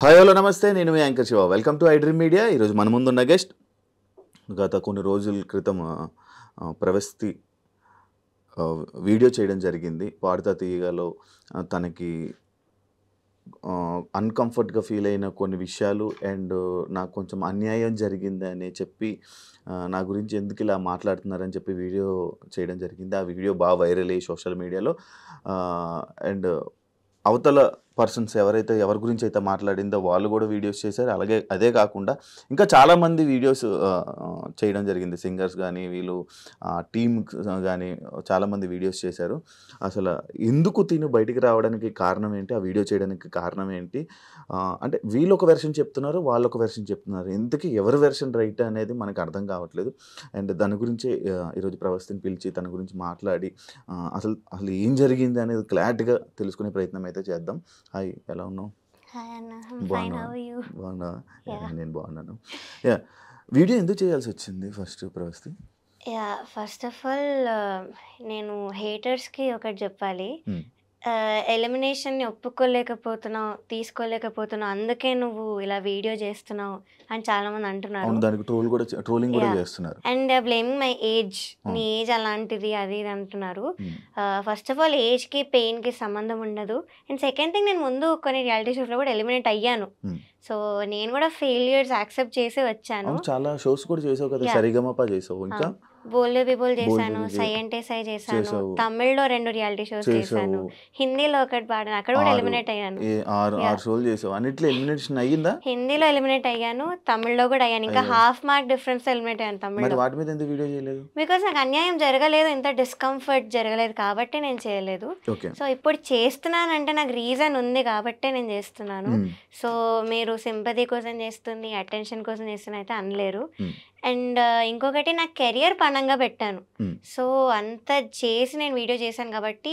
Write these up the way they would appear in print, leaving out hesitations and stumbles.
Hi hello నమస్తే నేను మీ anchor Shiva welcome to iDream media. ఈరోజు మన ముందున్న గెస్ట్ గత కొన్ని రోజుల క్రితం ప్రవస్తి వీడియో చేయడం జరిగింది. పాడుతా తీయగాలో తనకి అన్కంఫర్ట్గా ఫీల్ అయిన కొన్ని విషయాలు అండ్ నాకు కొంచెం అన్యాయం జరిగిందని చెప్పి నా గురించి ఎందుకు ఇలా మాట్లాడుతున్నారని చెప్పి వీడియో చేయడం జరిగింది. ఆ వీడియో బాగా వైరల్ అయ్యి సోషల్ మీడియాలో అండ్ అవతల పర్సన్స్ ఎవరి గురించి అయితే మాట్లాడిందో వాళ్ళు కూడా వీడియోస్ చేశారు. అలాగే అదే కాకుండా ఇంకా చాలామంది వీడియోస్ చేయడం జరిగింది. సింగర్స్ కానీ వీళ్ళు టీమ్ కానీ చాలామంది వీడియోస్ చేశారు. అసలు ఎందుకు తిను బయటికి రావడానికి కారణం ఏంటి, ఆ వీడియో చేయడానికి కారణం ఏంటి, అంటే వీళ్ళు ఒక వెర్షన్ చెప్తున్నారు, వాళ్ళు ఒక వెర్షన్ చెప్తున్నారు. ఎందుకు ఎవరి వెర్షన్ రైట్ అనేది మనకు అర్థం కావట్లేదు. అండ్ దాని గురించి ఈరోజు ప్రవస్తిని పిలిచి తన గురించి మాట్లాడి అసలు అసలు ఏం జరిగింది అనేది క్లారిటీగా తెలుసుకునే ప్రయత్నం అయితే చేద్దాం. హాయ్, ఎలా ఉన్నావు? బాగున్నా? నేను బాగున్నాను. యా, వీడియో ఎందుకు చేయాల్సి వచ్చింది first Pravasthi? First of all నేను హేటర్స్కి ఒకటి చెప్పాలి. ఎలిమినేషన్ని ఒప్పుకోలేకపోతున్నావు, తీసుకోలేకపోతున్నావు, అందుకే నువ్వు ఇలా వీడియో చేస్తున్నావు అని చాలామంది అంటున్నారు. దానికి ట్రోలింగ్ కూడా చేస్తున్నారు. అండ్ బ్లేమింగ్ మై ఏజ్, నీ ఏజ్ అలాంటిది అది ఇది అంటున్నారు. ఫస్ట్ ఆఫ్ ఆల్ ఏజ్కి పెయిన్కి సంబంధం ఉండదు. అండ్ సెకండ్ థింగ్, నేను ముందు కొన్ని రియాలిటీ షోస్లో కూడా ఎలిమినేట్ అయ్యాను. సో నేను కూడా ఫెయిల్యూర్స్ యాక్సెప్ట్ చేసి వచ్చాను. చాలా షోస్ కూడా చేసావు కదా, సరిగమప చేసావు, ఇంకా బోల్డే బిబోల్ చేశాను, సై అంటే సై చేశాను, తమిళ్లో 2 రియాలిటీ షోస్ చేశాను, హిందీలో ఒకటి పాడాను, అక్కడ కూడా ఎలిమినేట్ అయ్యాను. హిందీలో ఎలిమినేట్ అయ్యాను, తమిళ్లో కూడా అయ్యాను. ఇంకా హాఫ్ మార్క్ డిఫరెన్స్ ఎలిమినేట్ అయ్యాను తమిళ్లో. బికాస్ నాకు అన్యాయం జరగలేదు, ఇంత డిస్కంఫర్ట్ జరగలేదు కాబట్టి నేను చేయలేదు. సో ఇప్పుడు చేస్తున్నానంటే నాకు రీజన్ ఉంది కాబట్టి నేను చేస్తున్నాను. సో మీరు సింపతి కోసం చేస్తుంది, అటెన్షన్ కోసం చేస్తున్నా అయితే అనలేరు. అండ్ ఇంకొకటి నా కెరియర్ పనంగా పెట్టాను. సో అంత చేసి నేను వీడియో చేశాను కాబట్టి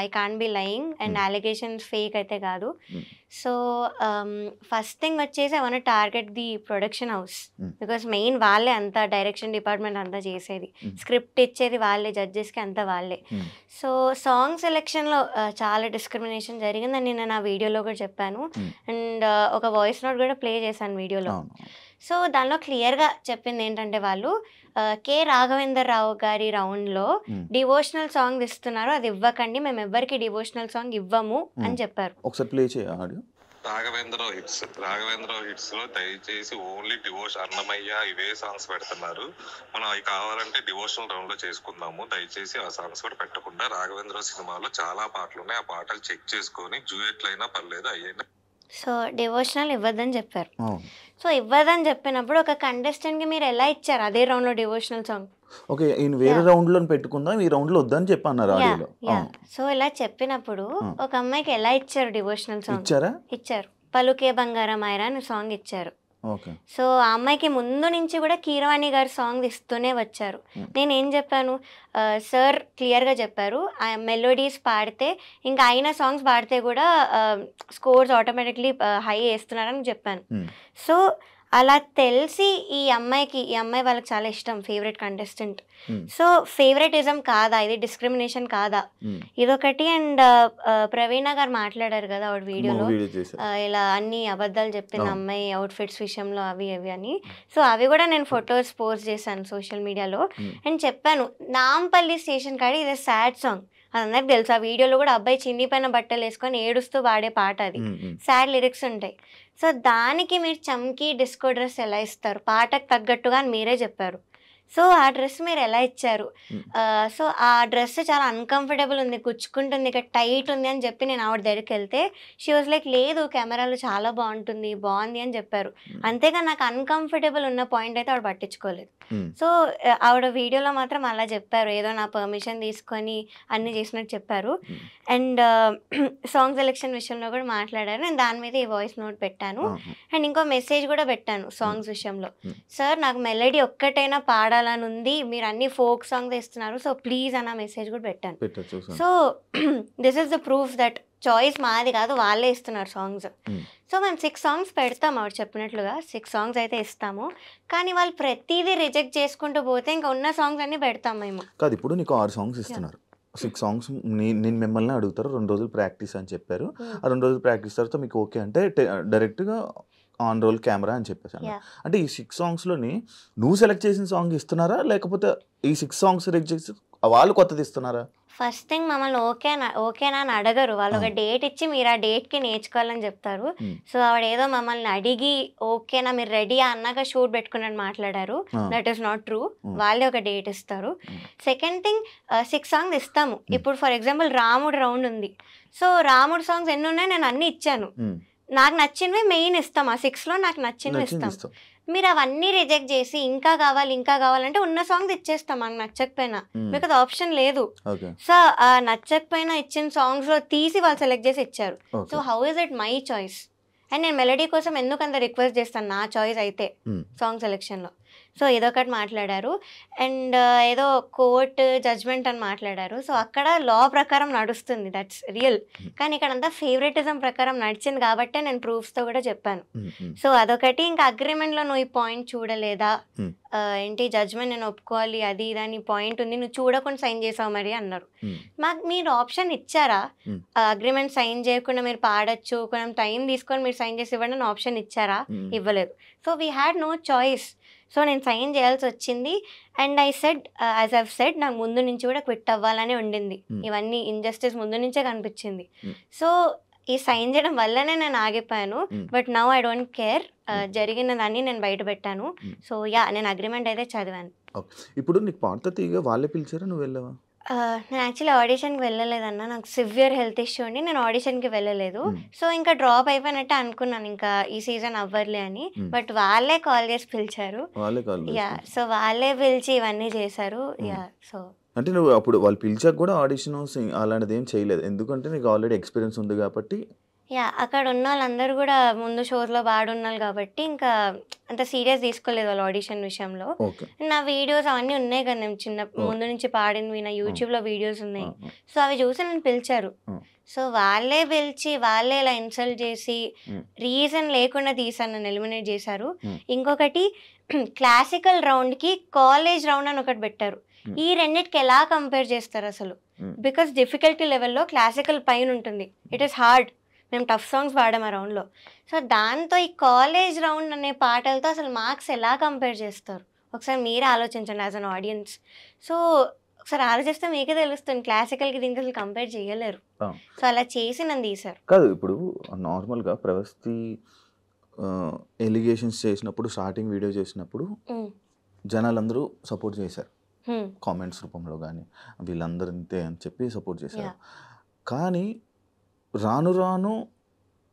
I can't be lying. And alligations fake అయితే కాదు. సో ఫస్ట్ థింగ్ వచ్చేసి I want target the production house. Because main వాళ్ళే అంతా, డైరెక్షన్ డిపార్ట్మెంట్ అంతా చేసేది, స్క్రిప్ట్ ఇచ్చేది వాళ్ళే, జడ్జెస్కి అంతా వాళ్ళే. సో సాంగ్ సెలెక్షన్లో చాలా డిస్క్రిమినేషన్ జరిగిందని నేను నా వీడియోలో కూడా చెప్పాను. అండ్ ఒక వాయిస్ నోట్ కూడా ప్లే చేశాను వీడియోలో. సో దానిలో క్లియర్గా చెప్పింది ఏంటంటే, వాళ్ళు కె రాఘవేందర్ రావు గారి రౌండ్లో డివోషనల్ సాంగ్ ఇస్తున్నారు, అది ఇవ్వకండి, మేము ఎవ్వరికి డివోషనల్ సాంగ్ ఇవ్వము అని చెప్పారు. ఒకసారి ప్లే చేయాలి. రాఘవేంద్ర హిట్స్ లో దయచేసి ఓన్లీ డివోషన్, అన్నమయ్య ఇవే సాంగ్స్ పెడుతున్నారు. మనం అవి కావాలంటే డివోషనల్ రౌండ్ లో చేసుకుందాము. దయచేసి ఆ సాంగ్స్ కూడా పెట్టకుండా. రాఘవేంద్ర సినిమాలో చాలా పాటలు ఉన్నాయి, ఆ పాటలు చెక్ చేసుకొని డ్యూయెట్లు అయినా పర్లేదు అయ్యైనా. సో డివోషనల్ ఇవ్వద్దని చెప్పారు. సో ఇవ్వదని చెప్పినప్పుడు ఒక కంటెస్టెంట్కి మీరు ఎలా ఇచ్చారు అదే రౌండ్లో డివోషనల్ సాంగ్? ఓకే, వేరే రౌండ్లో పెట్టుకుందాం, ఈ రౌండ్లో వద్దని చెప్పన్నారు. సో ఇలా చెప్పినప్పుడు ఒక అమ్మాయికి ఎలా ఇచ్చారు డివోషనల్ సాంగ్? ఇచ్చారు. పలుకే బంగారం ఆయరా అని సాంగ్ ఇచ్చారు. సో ఆ అమ్మాయికి ముందు నుంచి కూడా కీరవాణి గారు సాంగ్ ఇస్తూనే వచ్చారు. నేనేం చెప్పాను, సార్ క్లియర్గా చెప్పారు, మెలోడీస్ పాడితే ఇంకా అయిన సాంగ్స్ పాడితే కూడా స్కోర్స్ ఆటోమేటిక్లీ హై వేస్తున్నారని చెప్పాను. సో అలా తెలిసి ఈ అమ్మాయి వాళ్ళకి చాలా ఇష్టం, ఫేవరెట్ కంటెస్టెంట్. సో ఫేవరెటిజం కాదా ఇది, డిస్క్రిమినేషన్ కాదా ఇదొకటి. అండ్ ప్రవీణ గారు మాట్లాడారు కదా ఆవిడ వీడియోలో, ఇలా అన్ని అబద్ధాలు చెప్పింది అమ్మాయి అవుట్ఫిట్స్ విషయంలో అవి అని. సో అవి కూడా నేను ఫొటోస్ పోస్ట్ చేశాను సోషల్ మీడియాలో. అండ్ చెప్పాను, నాంపల్లి స్టేషన్ కాడి ఇది సాడ్ సాంగ్, అది అందరికి తెలుసు. ఆ వీడియోలో కూడా అబ్బాయి చిన్నిపైన బట్టలు వేసుకొని ఏడుస్తూ పాడే పాట, అది సాడ్ లిరిక్స్ ఉంటాయి. సో దానికి మీరు చమ్కీ డిస్కో డ్రెస్ ఎలా ఇస్తారు, పాటకు తగ్గట్టుగా అని మీరే చెప్పారు. సో ఆ డ్రెస్ మీరు ఎలా ఇచ్చారు? సో ఆ డ్రెస్ చాలా అన్కంఫర్టబుల్ ఉంది, గుచ్చుకుంటుంది, ఇక్కడ టైట్ ఉంది అని చెప్పి నేను ఆవిడ దగ్గరికి వెళ్తే షీ వాజ్ లైక్, లేదు కెమెరాలో చాలా బాగుంది అని చెప్పారు. అంతేగా నాకు అన్కంఫర్టబుల్ ఉన్న పాయింట్ అయితే ఆవిడ పట్టించుకోలేదు. సో ఆవిడ వీడియోలో మాత్రం అలా చెప్పారు, ఏదో నా పర్మిషన్ తీసుకొని అన్నీ చేసినట్టు చెప్పారు. అండ్ సాంగ్ సెలెక్షన్ విషయంలో కూడా మాట్లాడారు. నేను దాని మీద ఈ వాయిస్ నోట్ పెట్టాను. అండ్ ఇంకో మెసేజ్ కూడా పెట్టాను సాంగ్స్ విషయంలో, సార్ నాకు మెలడీ ఒక్కటైనా పాడాలని ఉంది, మీరు అన్ని ఫోక్ సాంగ్స్ ఇస్తున్నారు, సో ప్లీజ్ అన్న మెసేజ్ కూడా పెట్టాను. So this is the proof that choice మాది కాదు, వాళ్ళే ఇస్తున్నారు సాంగ్స్. సో మేము 6 సాంగ్స్ పెడతాం, ఆవిడ చెప్పినట్లుగా 6 సాంగ్స్ అయితే ఇస్తాము. కానీ వాళ్ళు ప్రతిదీ రిజెక్ట్ చేసుకుంటూ పోతే ఇంకా ఉన్న సాంగ్స్ అన్ని పెడతాం మేము. కాదు, ఇప్పుడు నీకు 6 సాంగ్స్ ఇస్తున్నారు, 6 సాంగ్స్ నేను మిమ్మల్ని అడుగుతారు 2 రోజులు ప్రాక్టీస్ అని చెప్పారు. ఆ 2 రోజులు ప్రాక్టీస్ తర్వాత మీకు ఓకే అంటే డైరెక్ట్‌గా ఆన్ రోల్ కెమెరా అని చెప్పేసాను. అంటే ఈ 6 సాంగ్స్‌లోని నువ్వు సెలెక్ట్ చేసిన సాంగ్ ఇస్తున్నారా? లేకపోతే ఈ 6 సాంగ్స్ సెలెక్ట్ చేసి వాళ్ళు కొత్తది ఇస్తున్నారా? ఫస్ట్ థింగ్ మమ్మల్ని ఓకేనా అని అడగరు. వాళ్ళు ఒక డేట్ ఇచ్చి మీరు ఆ డేట్‌కి నేర్చుకోవాలని చెప్తారు. సో ఆవిడేదో మమ్మల్ని అడిగి ఓకేనా మీరు రెడీయా అన్నాక షూట్ పెట్టుకున్నట్టు మాట్లాడారు. That is not true. వాళ్ళే ఒక డేట్ ఇస్తారు. సెకండ్ థింగ్ 6 సాంగ్స్ ఇస్తాము. ఇప్పుడు ఫర్ ఎగ్జాంపుల్ రాముడు రౌండ్ ఉంది. సో రాముడు సాంగ్స్ ఎన్ని ఉన్నాయి నేను అన్ని ఇచ్చాను. నాకు నచ్చినవి మెయిన్ ఇస్తాం. ఆ 6లో నాకు నచ్చినవి ఇస్తాం. మీరు అవన్నీ రిజెక్ట్ చేసి ఇంకా కావాలంటే ఉన్న సాంగ్స్ ఇచ్చేస్తాం మనకు నచ్చకపోయినా. మీకు అది ఆప్షన్ లేదు. సో ఆ నచ్చకపోయినా ఇచ్చిన సాంగ్స్ లో తీసి వాళ్ళు సెలెక్ట్ చేసి ఇచ్చారు. So how is it my choice? And నేను మెలడీ కోసం ఎందుకు అంత రిక్వెస్ట్ చేస్తాను నా చాయిస్ అయితే సాంగ్ సెలెక్షన్లో. సో ఇదొకటి మాట్లాడారు. అండ్ ఏదో కోర్ట్ జడ్జ్మెంట్ అని మాట్లాడారు. సో అక్కడ లా ప్రకారం నడుస్తుంది, దట్స్ రియల్. కానీ ఇక్కడ అంతా ఫేవరెటిజం ప్రకారం నడిచింది కాబట్టే నేను ప్రూఫ్స్తో కూడా చెప్పాను. సో అదొకటి. ఇంకా అగ్రిమెంట్లో నువ్వు ఈ పాయింట్ చూడలేదా, ఏంటి జడ్జ్మెంట్ నేను ఒప్పుకోవాలి అది ఇదని పాయింట్ ఉంది, నువ్వు చూడకుండా సైన్ చేసావు మరి అన్నారు. మాకు మీరు ఆప్షన్ ఇచ్చారా? అగ్రిమెంట్ సైన్ చేయకుండా మీరు పాడచ్చు, కొంచెం టైం తీసుకొని మీరు సైన్ చేసి ఇవ్వండి అని ఆప్షన్ ఇచ్చారా? ఇవ్వలేదు. So we had no choice. So నేను సైన్ చేయాల్సి వచ్చింది. And I said as I've said నాకు ముందు నుంచి కూడా క్విట్ అవ్వాలనే ఉండింది. ఇవన్నీ ఇంజస్టిస్ ముందు నుంచే కనిపించింది. సో ఈ సైన్ చేయడం వల్లనే నేను ఆగిపోయాను. But now I don't care. జరిగిన దాన్ని నేను బయట పెట్టాను. సో నేను అగ్రిమెంట్ అయితే చదివాను. ఇప్పుడు నీకు పాట తీయగా వాళ్ళే పిలిచారా, నువ్వు వెళ్ళావా? నేను యాక్చువల్లీ ఆడిషన్కి వెళ్ళలేదన్న. నాకు సివియర్ హెల్త్ ఇష్యూ ఉండి నేను ఆడిషన్కి వెళ్ళలేదు. సో ఇంకా డ్రాప్ అయిపోయినట్టే అనుకున్నాను ఇంకా ఈ సీజన్ అవ్వర్లే అని. బట్ వాళ్ళే కాల్ చేసి పిలిచారు. సో వాళ్ళే పిలిచి ఇవన్నీ చేశారు. సో అంటే నువ్వు అప్పుడు వాళ్ళు పిలిచాక కూడా ఆడిషన్ అలాంటిది ఏం చేయలేదు, ఎందుకంటే నీకు ఆల్రెడీ ఎక్స్పీరియన్స్ ఉంది కాబట్టి. అక్కడ ఉన్న వాళ్ళందరూ కూడా ముందు షోస్లో బాగున్నారు కాబట్టి ఇంకా అంత సీరియస్ తీసుకోలేదు వాళ్ళు ఆడిషన్ విషయంలో. నా వీడియోస్ అవన్నీ ఉన్నాయి కదా, నేను చిన్న ముందు నుంచి పాడినవి నా యూట్యూబ్లో వీడియోస్ ఉన్నాయి. సో అవి చూసి నన్ను పిలిచారు. సో వాళ్ళే పిలిచి వాళ్ళే ఇలా ఇన్సల్ట్ చేసి రీజన్ లేకుండా తీసాను, నన్ను ఎలిమినేట్ చేశారు. ఇంకొకటి క్లాసికల్ రౌండ్కి కాలేజ్ రౌండ్ అని ఒకటి పెట్టారు. ఈ రెండింటికి ఎలా కంపేర్ చేస్తారు అసలు? బికాస్ డిఫికల్టీ లెవెల్లో క్లాసికల్ పైన ఉంటుంది, ఇట్ ఈస్ హార్డ్. మేము టఫ్ సాంగ్స్ పాడాం ఆ రౌండ్లో. సో దాంతో ఈ కాలేజ్ రౌండ్ అనే పాటలతో అసలు మార్క్స్ ఎలా కంపేర్ చేస్తారు ఒకసారి మీరే ఆలోచించండి యాజ్ అన్ ఆడియన్స్. సో ఒకసారి ఆలోచిస్తే మీకే తెలుస్తుంది క్లాసికల్కి దీనికి అసలు కంపేర్ చేయలేరు. సో అలా చేసి నన్ను తీశారు. కాదు, ఇప్పుడు నార్మల్గా ప్రవస్తి ఎలిగేషన్స్ చేసినప్పుడు స్టార్టింగ్ వీడియో చేసినప్పుడు జనాలందరూ సపోర్ట్ చేశారు, కామెంట్స్ రూపంలో కానీ వీళ్ళందరూ ఇంతే అని చెప్పి సపోర్ట్ చేశారు. కానీ రాను రాను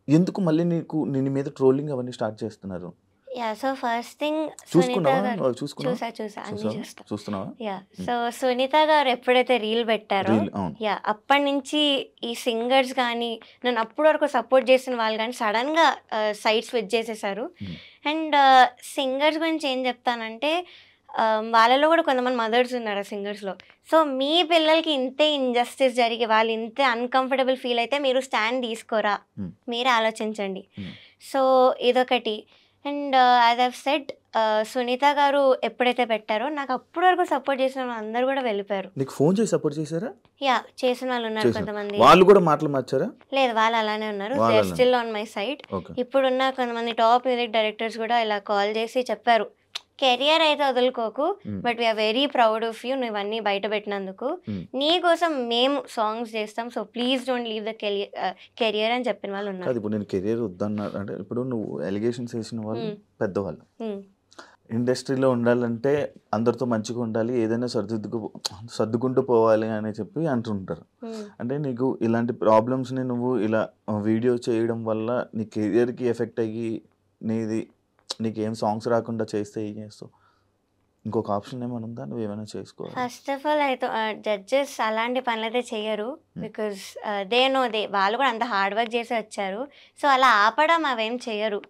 ఎందుకు మళ్ళీ నీ మీద ట్రోలింగ్ అవన్నీ స్టార్ట్ చేస్తున్నారు? So first thing so Sunitha గారు ఎప్పుడైతే రీల్ పెట్టారో అప్పటి నుంచి ఈ సింగర్స్ కానీ నన్ను అప్పటి వరకు సపోర్ట్ చేసిన వాళ్ళు కానీ సడన్గా సైడ్ స్విచ్ చేసేసారు. అండ్ సింగర్స్ గురించి ఏం చెప్తానంటే వాళ్ళలో కూడా కొంతమంది మదర్స్ ఉన్నారు ఆ సింగర్స్లో. సో మీ పిల్లలకి ఇంతే ఇంజస్టిస్ జరిగి వాళ్ళు ఇంతే అన్కంఫర్టబుల్ ఫీల్ అయితే మీరు స్టాండ్ తీసుకోరా, మీరే ఆలోచించండి. సో ఇదొకటి. And as I've said Sunitha గారు ఎప్పుడైతే పెట్టారో నాకు అప్పటి వరకు సపోర్ట్ చేసిన వాళ్ళు అందరూ కూడా వెళ్ళిపోయారు. నీకు ఫోన్ చేసి సపోర్ట్ చేశారా? చేసిన వాళ్ళు ఉన్నారు కొంతమంది. వాళ్ళు కూడా మాటలు మార్చారా? లేదు, వాళ్ళు అలానే ఉన్నారు. They are still on my side. ఇప్పుడున్న కొంతమంది టాప్ మ్యూజిక్ డైరెక్టర్స్ కూడా ఇలా కాల్ చేసి చెప్పారు, కెరియర్ అయితే వదులుకోకు, but we're very proud of you, నువ్వు ఇవన్నీ బయట పెట్టినందుకు. నీ కోసం మేము సాంగ్స్ చేస్తాం, so please don't leave the career అని చెప్పిన వాళ్ళు ఉన్నారు. ఇప్పుడు నేను కెరియర్ వద్దన్నా అంటే ఇప్పుడు నువ్వు ఎలిగేషన్స్ వేసిన వాళ్ళు పెద్దవాళ్ళు, ఇండస్ట్రీలో ఉండాలంటే అందరితో మంచిగా ఉండాలి, ఏదైనా సర్దుకుంటూ పోవాలి అని చెప్పి అంటుంటారు. అంటే నీకు ఇలాంటి ప్రాబ్లమ్స్ని నువ్వు ఇలా వీడియో చేయడం వల్ల నీ కెరియర్కి ఎఫెక్ట్ అయ్యి నీకేం సాంగ్స్ రాకుండా చేస్తే ఏం చేస్తావు? ఇంకొక ఆప్షన్ ఏమైనా ఉందా, నువ్వు ఏమైనా చేసుకోవాలి? ఫస్ట్ ఆఫ్ ఆల్ అయితే జడ్జెస్ అలాంటి పనులు అయితే చెయ్యరు. బికాస్ వాళ్ళు కూడా అంత హార్డ్ వర్క్ చేసి వచ్చారు. సో అలా ఆపడం అవేం చెయ్యరు.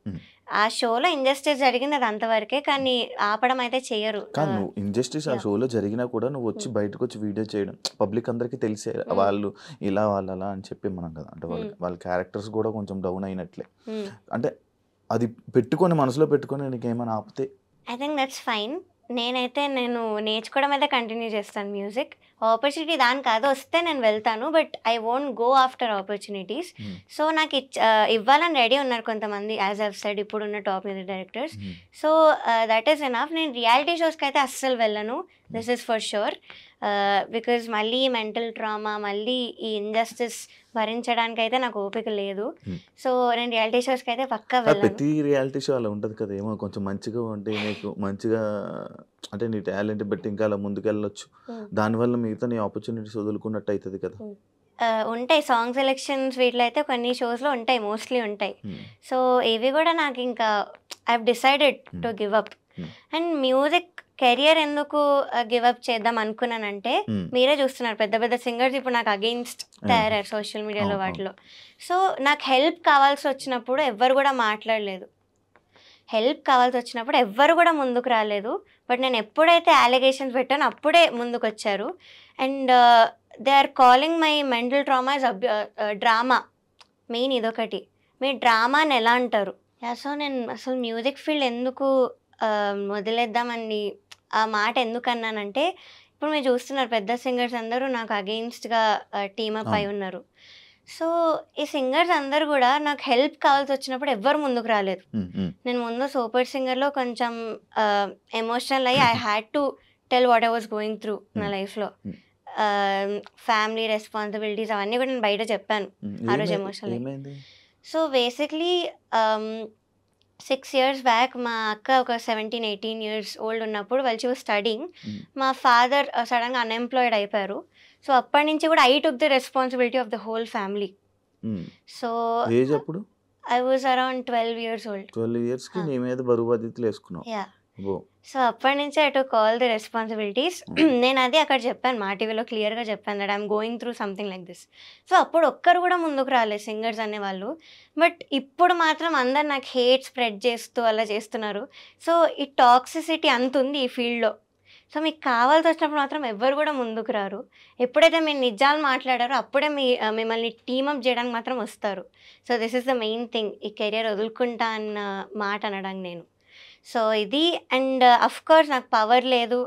ఆ షోలో ఇంజస్టిస్ జరిగింది అది అంతవరకే, కానీ ఆపడం అయితే చెయ్యరు. కానీ నువ్వు ఇంజస్టిస్ ఆ షోలో జరిగినా కూడా నువ్వు వచ్చి బయటకు వచ్చి వీడియో చేయడం పబ్లిక్ అందరికీ తెలిసే వాళ్ళు ఇలా వాళ్ళు అలా అని చెప్పి మనం కదా, అంటే వాళ్ళ క్యారెక్టర్స్ కూడా కొంచెం డౌన్ అయినట్లే. అంటే అది పెట్టుకొని మనసులో పెట్టుకొని నీకు ఏమైనా ఆపితే ఐ థింక్ దట్స్ ఫైన్. నేనైతే నేర్చుకోవడం అయితే కంటిన్యూ చేస్తాను మ్యూజిక్. ఆపర్చునిటీ దానికి అది వస్తే నేను వెళ్తాను. But I won't go after opportunities. So నాకు ఇవ్వాలని రెడీ ఉన్నారు కొంతమంది, యాజ్ ఐవ్ సెడ్ ఇప్పుడున్న top music directors. So that is enough. నేను రియాలిటీ షోస్కి అయితే అస్సలు వెళ్ళను, this is for sure. Because మళ్ళీ మెంటల్ ట్రామా, మళ్ళీ ఈ ఇంజస్టిస్ భరించడానికి అయితే నాకు ఓపిక లేదు. సో నేను రియాలిటీ షోస్కి అయితే పక్కా వెళ్ళను. ప్రతి రియాలిటీ షో అలా ఉంటుంది కదా, ఏమో కొంచెం మంచిగా ఉంటే నీకు మంచిగా అంటే నీ టాలెంట్ బట్టి ఇంకా అలా ముందుకెళ్ళొచ్చు, దానివల్ల మిగతా నీ ఆపర్చునిటీస్ వదులుకున్నట్టు అవుతుంది కదా. ఉంటాయి సాంగ్ సెలెక్షన్స్, వీటిలో అయితే కొన్ని షోస్లో ఉంటాయి, మోస్ట్లీ ఉంటాయి. సో ఇవి కూడా నాకు ఇంకా I have decided to give up. And music career ఎందుకు గివ్ అప్ చేద్దాం అనుకున్నానంటే, మీరే చూస్తున్నారు పెద్ద పెద్ద సింగర్స్ ఇప్పుడు నాకు అగెయిన్స్ట్ తయారయ్యారు సోషల్ మీడియాలో వాటిలో. సో నాకు హెల్ప్ కావాల్సి వచ్చినప్పుడు ఎవ్వరు కూడా మాట్లాడలేదు, హెల్ప్ కావాల్సి వచ్చినప్పుడు ఎవ్వరు కూడా ముందుకు రాలేదు. బట్ నేను ఎప్పుడైతే అలిగేషన్స్ పెట్టానో అప్పుడే ముందుకు వచ్చారు. And they are calling my mental trauma is drama. Main ఇదొకటి, మీరు డ్రామాని ఎలా అంటారు? సో నేను అసలు మ్యూజిక్ ఫీల్డ్ ఎందుకు వదిలేద్దామని ఆ మాట ఎందుకు అన్నానంటే, ఇప్పుడు మీరు చూస్తున్నారు పెద్ద సింగర్స్ అందరూ నాకు అగెయిన్స్ట్గా టీమప్ అయి ఉన్నారు. సో ఈ సింగర్స్ అందరు కూడా నాకు హెల్ప్ కావాల్సి వచ్చినప్పుడు ఎవ్వరు ముందుకు రాలేదు. నేను ముందు సూపర్ సింగర్లో కొంచెం ఎమోషనల్ అయ్యి I had to tell what I was going through నా లైఫ్లో. ఫ్యామిలీ రెస్పాన్సిబిలిటీస్ అవన్నీ కూడా నేను బయట చెప్పాను ఆ రోజు emotional. So basically 6 years back మా అక్క ఒక 17-18 years ఓల్డ్ ఉన్నప్పుడు వాళ్ళు షీ వాజ్ స్టడీయింగ్, మా ఫాదర్ సడన్గా అన్ఎంప్లాయిడ్ అయిపోయారు. సో అప్పటి నుంచి కూడా I took the responsibility of the whole family. So I was around 12 years old. 12 years కి నీ మీద బరువు బాధ్యతలు వేసుకున్నావు. యా. సో అప్పటి నుంచి I took all the responsibilities. నేను అది అక్కడ చెప్పాను, మా టీవీలో క్లియర్గా చెప్పాను that I'm going through something like this. So అప్పుడు ఒక్కరు కూడా ముందుకు రాలేదు సింగర్స్ అనేవాళ్ళు. బట్ ఇప్పుడు మాత్రం అందరు నాకు హేట్ స్ప్రెడ్ చేస్తూ అలా చేస్తున్నారు. సో ఈ టాక్సిసిటీ అంత ఉంది ఈ ఫీల్డ్లో. సో మీకు కావాల్సి వచ్చినప్పుడు మాత్రం ఎవ్వరు కూడా ముందుకు రారు. ఎప్పుడైతే మీరు నిజాలు మాట్లాడారో అప్పుడే మిమ్మల్ని టీమప్ చేయడానికి మాత్రం వస్తారు. So this is the main thing, ఈ కెరియర్ వదులుకుంటా అన్న మాట అనడానికి నేను. సో ఇది. అండ్ అఫ్ కోర్స్ నాకు పవర్ లేదు,